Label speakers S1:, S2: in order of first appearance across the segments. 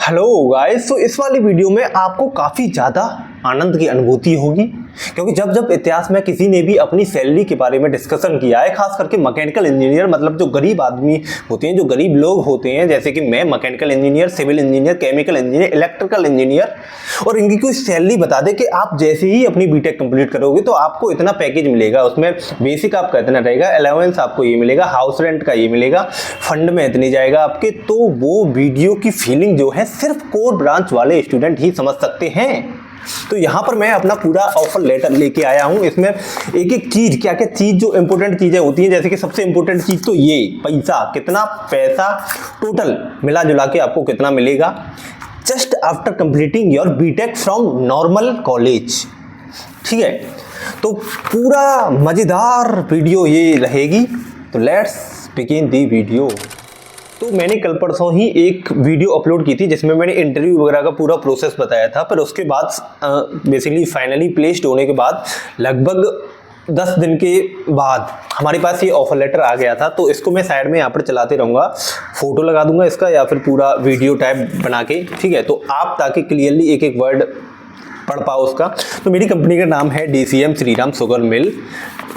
S1: Hello guys, तो इस वाली वीडियो में आपको काफ़ी ज़्यादा आनंद की अनुभूति होगी क्योंकि जब जब इतिहास में किसी ने भी अपनी सैलरी के बारे में डिस्कशन किया है, खास करके मैकेनिकल इंजीनियर मतलब जो गरीब आदमी होते हैं, जो गरीब लोग होते हैं, जैसे कि मैं mechanical engineer, civil engineer, chemical engineer, electrical engineer, और इनकी कोई सैलरी बता दे कि आप जैसे ही अपनी बीटेक कंप्लीट करोगे तो आपको इतना पैकेज मिलेगा, उसमें बेसिक आपका इतना रहेगा, अलाउंस आपको ये मिलेगा, हाउस रेंट का ये मिलेगा, फंड में इतनी जाएगा आपके, तो वो वीडियो की फीलिंग जो है सिर्फ कोर ब्रांच वाले स्टूडेंट ही समझ सकते हैं। तो यहाँ पर मैं अपना पूरा ऑफर लेटर लेके आया हूँ। इसमें एक एक चीज, क्या क्या चीज जो इंपॉर्टेंट चीजें होती हैं, जैसे कि सबसे इंपॉर्टेंट चीज तो ये पैसा, कितना पैसा टोटल मिला जुला के आपको कितना मिलेगा just after completing your BTech from normal college. ठीक है, तो पूरा मजेदार वीडियो ये रहेगी, तो लेट्स बिगिन दी वीडियो। तो मैंने कल परसों ही एक वीडियो अपलोड की थी जिसमें मैंने इंटरव्यू वगैरह का पूरा प्रोसेस बताया था, पर उसके बाद बेसिकली फाइनली प्लेस्ड होने के बाद लगभग 10 दिन के बाद हमारे पास ये ऑफर लेटर आ गया था। तो इसको मैं साइड में यहाँ पर चलाते रहूँगा, फोटो लगा दूंगा इसका या फिर पूरा वीडियो टाइप बना के, ठीक है, तो आप ताकि क्लियरली एक एक वर्ड पढ़ पाओ उसका। तो मेरी कंपनी का नाम है DCM श्रीराम शुगर मिल,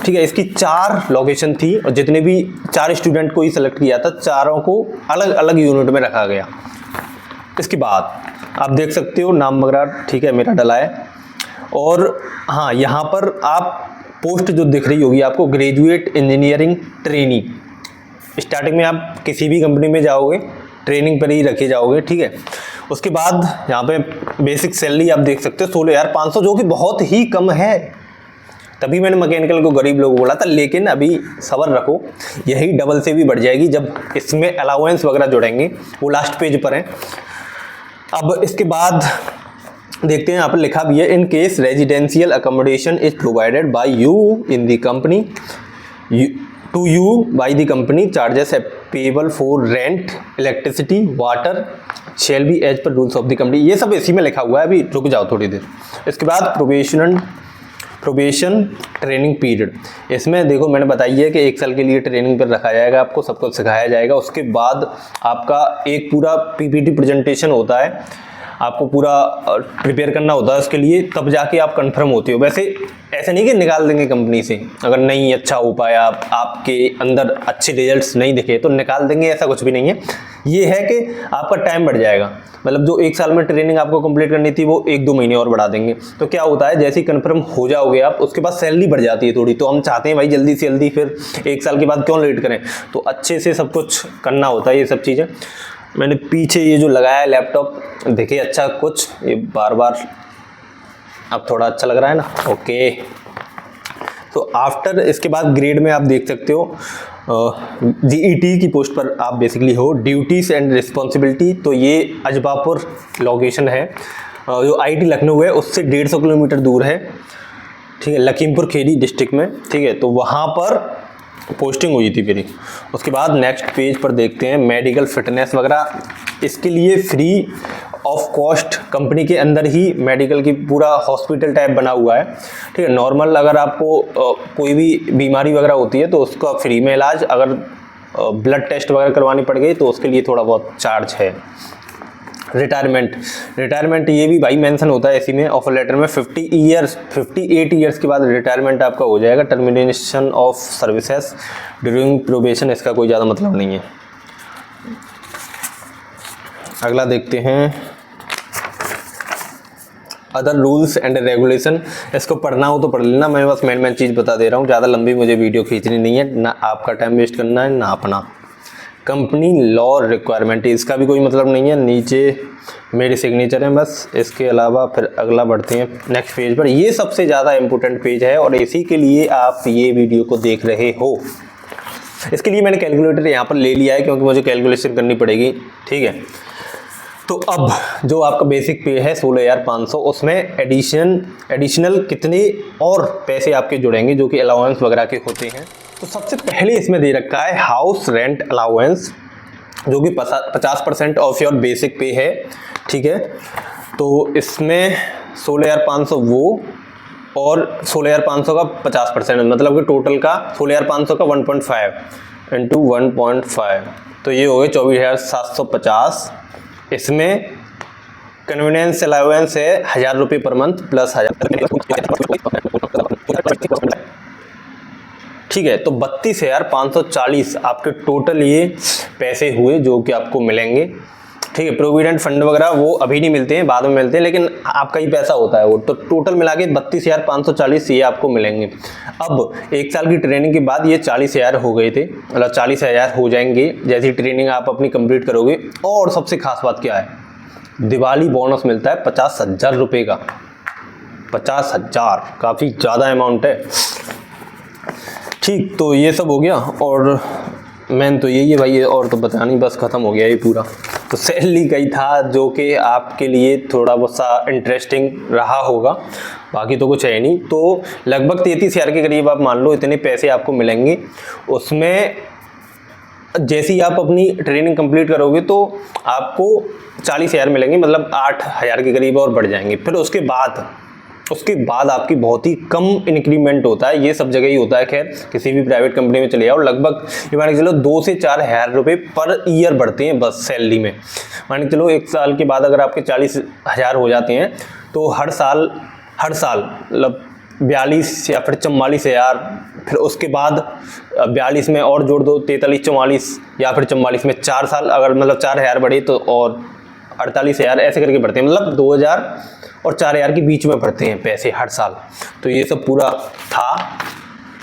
S1: ठीक है। इसकी 4 लोकेशन थी और जितने भी 4 स्टूडेंट को ही सेलेक्ट किया था, चारों को अलग अलग यूनिट में रखा गया। इसके बाद आप देख सकते हो नाम वगैरह, ठीक है, मेरा डला है। और हाँ, यहाँ पर आप पोस्ट जो दिख रही होगी आपको, ग्रेजुएट इंजीनियरिंग ट्रेनी। स्टार्टिंग में आप किसी भी कंपनी में जाओगे ट्रेनिंग पर ही रखे जाओगे, ठीक है। उसके बाद यहाँ पे बेसिक सैलरी आप देख सकते हो 16,500, जो कि बहुत ही कम है। तभी मैंने मैकेनिकल को गरीब लोग बोला था, लेकिन अभी सब्र रखो, यही डबल से भी बढ़ जाएगी जब इसमें अलाउंस वगैरह जुड़ेंगे, वो लास्ट पेज पर है। अब इसके बाद देखते हैं, यहाँ पर लिखा भी है, in case residential accommodation is provided by you in the company to you by the company, charges payable for rent, electricity, water shall be as per rules of the company. ये सब इसी में लिखा हुआ है, अभी रुक जाओ थोड़ी देर। इसके बाद प्रोबेशन ट्रेनिंग पीरियड, इसमें देखो मैंने बताई है कि 1 साल के लिए ट्रेनिंग पर रखा जाएगा, आपको सब कुछ सिखाया जाएगा। उसके बाद आपका एक पूरा PPT प्रेजेंटेशन होता है, आपको पूरा प्रिपेयर करना होता है उसके लिए, तब जाके आप कंफर्म होते हो। वैसे ऐसे नहीं कि निकाल देंगे कंपनी से, अगर नहीं अच्छा हो पाया, आपके अंदर अच्छे रिजल्ट्स नहीं दिखे तो निकाल देंगे, ऐसा कुछ भी नहीं है। ये है कि आपका टाइम बढ़ जाएगा, मतलब जो 1 साल में ट्रेनिंग आपको कंप्लीट करनी थी वो 1-2 महीने और बढ़ा देंगे। तो क्या होता है, जैसे ही कंफर्म हो जाओगे आप, उसके बाद सैलरी बढ़ जाती है थोड़ी। तो हम चाहते हैं भाई जल्दी से जल्दी, फिर 1 साल के बाद क्यों लेट करें, तो अच्छे से सब कुछ करना होता है। ये सब चीज़ें मैंने पीछे ये जो लगाया है लैपटॉप, देखिए अच्छा कुछ ये बार बार अब थोड़ा अच्छा लग रहा है ना, ओके। तो आफ्टर इसके बाद ग्रेड में आप देख सकते हो GET की पोस्ट पर आप बेसिकली हो, ड्यूटीज एंड रिस्पॉन्सिबिलिटी। तो ये अजबापुर लोकेशन है, जो IIT लखनऊ है उससे 150 किलोमीटर दूर है, ठीक है, लखीमपुर खीरी डिस्ट्रिक्ट में, ठीक है। तो वहाँ पर पोस्टिंग हुई थी मेरी। उसके बाद नेक्स्ट पेज पर देखते हैं मेडिकल फिटनेस वगैरह, इसके लिए फ्री ऑफ कॉस्ट कंपनी के अंदर ही मेडिकल की पूरा हॉस्पिटल टाइप बना हुआ है, ठीक है। नॉर्मल अगर आपको कोई भी बीमारी वगैरह होती है तो उसका फ्री में इलाज, अगर ब्लड टेस्ट वगैरह करवानी पड़ गई तो उसके लिए थोड़ा बहुत चार्ज है। रिटायरमेंट ये भी भाई मेंशन होता है इसी में ऑफर लेटर में, 58 ईयर्स के बाद रिटायरमेंट आपका हो जाएगा। Termination of services during probation, इसका कोई ज़्यादा मतलब नहीं है। अगला देखते हैं अदर रूल्स एंड रेगुलेशन, इसको पढ़ना हो तो पढ़ लेना, मैं बस मेन चीज़ बता दे रहा हूँ, ज़्यादा लंबी मुझे वीडियो खींचनी नहीं है, ना आपका टाइम वेस्ट करना है ना अपना। कंपनी लॉ रिक्वायरमेंट, इसका भी कोई मतलब नहीं है, नीचे मेरी सिग्नेचर है बस। इसके अलावा फिर अगला बढ़ते हैं नेक्स्ट पेज पर, ये सबसे ज़्यादा इम्पोर्टेंट पेज है और इसी के लिए आप ये वीडियो को देख रहे हो। इसके लिए मैंने कैलकुलेटर यहाँ पर ले लिया है क्योंकि मुझे कैलकुलेशन करनी पड़ेगी, ठीक है। तो अब जो आपका बेसिक पे है 16,500, उसमें एडिशनल कितने और पैसे आपके जुड़ेंगे जो कि अलाउंस वगैरह के होते हैं। तो सबसे पहले इसमें दे रखा है हाउस रेंट अलाउंस, जो कि 50% ऑफ योर बेसिक पे है, ठीक है। तो इसमें 16,500 वो और 16,500 का 50%, मतलब कि टोटल का 16,500 का 1.5 इंटू 1.5, तो ये हो गए 24,750। इसमें कन्वीनियंस अलाउंस है 1000 रुपये पर मंथ प्लस 1000। ठीक है, तो 32,540 आपके टोटल ये पैसे हुए जो कि आपको मिलेंगे। ठीक है, प्रोविडेंट फंड वगैरह वो अभी नहीं मिलते हैं, बाद में मिलते हैं, लेकिन आपका ही पैसा होता है वो। तो टोटल मिला के 32,540 ये आपको मिलेंगे। अब 1 साल की ट्रेनिंग के बाद ये 40,000 हो गए थे, मतलब 40,000 हो जाएंगे जैसी ट्रेनिंग आप अपनी कंप्लीट करोगे। और सबसे खास बात क्या है, दिवाली बोनस मिलता है 50,000 रुपये का। 50,000 काफ़ी ज़्यादा अमाउंट है। ठीक, तो ये सब हो गया और मेन तो यही है भाई, और तो पता नहीं, बस ख़त्म हो गया ये पूरा। तो सैलरी का ही था जो कि आपके लिए थोड़ा बहुत सा इंटरेस्टिंग रहा होगा, बाकी तो कुछ है नहीं। तो लगभग 33,000 के करीब आप मान लो इतने पैसे आपको मिलेंगे। उसमें जैसे ही आप अपनी ट्रेनिंग कंप्लीट करोगे तो आपको 40,000 मिलेंगे, मतलब 8,000 के करीब और बढ़ जाएंगे। फिर उसके बाद आपकी बहुत ही कम इंक्रीमेंट होता है, ये सब जगह ही होता है। खैर, किसी भी प्राइवेट कंपनी में चले जाओ, लगभग ये मान के चलो 2 से 4,000 रुपये पर ईयर बढ़ते हैं बस सैलरी में। मान के चलो 1 साल के बाद अगर आपके 40,000 हो जाते हैं तो हर साल मतलब 42 या फिर 44,000, फिर उसके बाद 42 में और जोड़ दो 43, 44 या फिर 44 में 4 साल अगर मतलब 4,000 बढ़े तो और 48,000 ऐसे करके बढ़ते हैं, मतलब 2,000 और 4,000 के बीच में बढ़ते हैं पैसे हर साल। तो ये सब पूरा था।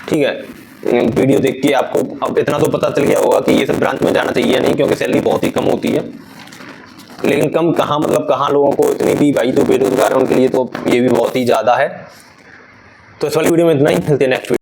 S1: ठीक है, वीडियो देख के आपको अब इतना तो पता चल गया होगा कि ये सब ब्रांच में जाना चाहिए या नहीं, क्योंकि सैलरी बहुत ही कम होती है। लेकिन कम कहाँ, मतलब कहाँ लोगों को इतनी भी, भाई जो बेरोजगार है उनके लिए तो ये भी बहुत ही ज़्यादा है। तो इस वाली वीडियो में इतना ही, मिलते हैं नेक्स्ट वीडियो।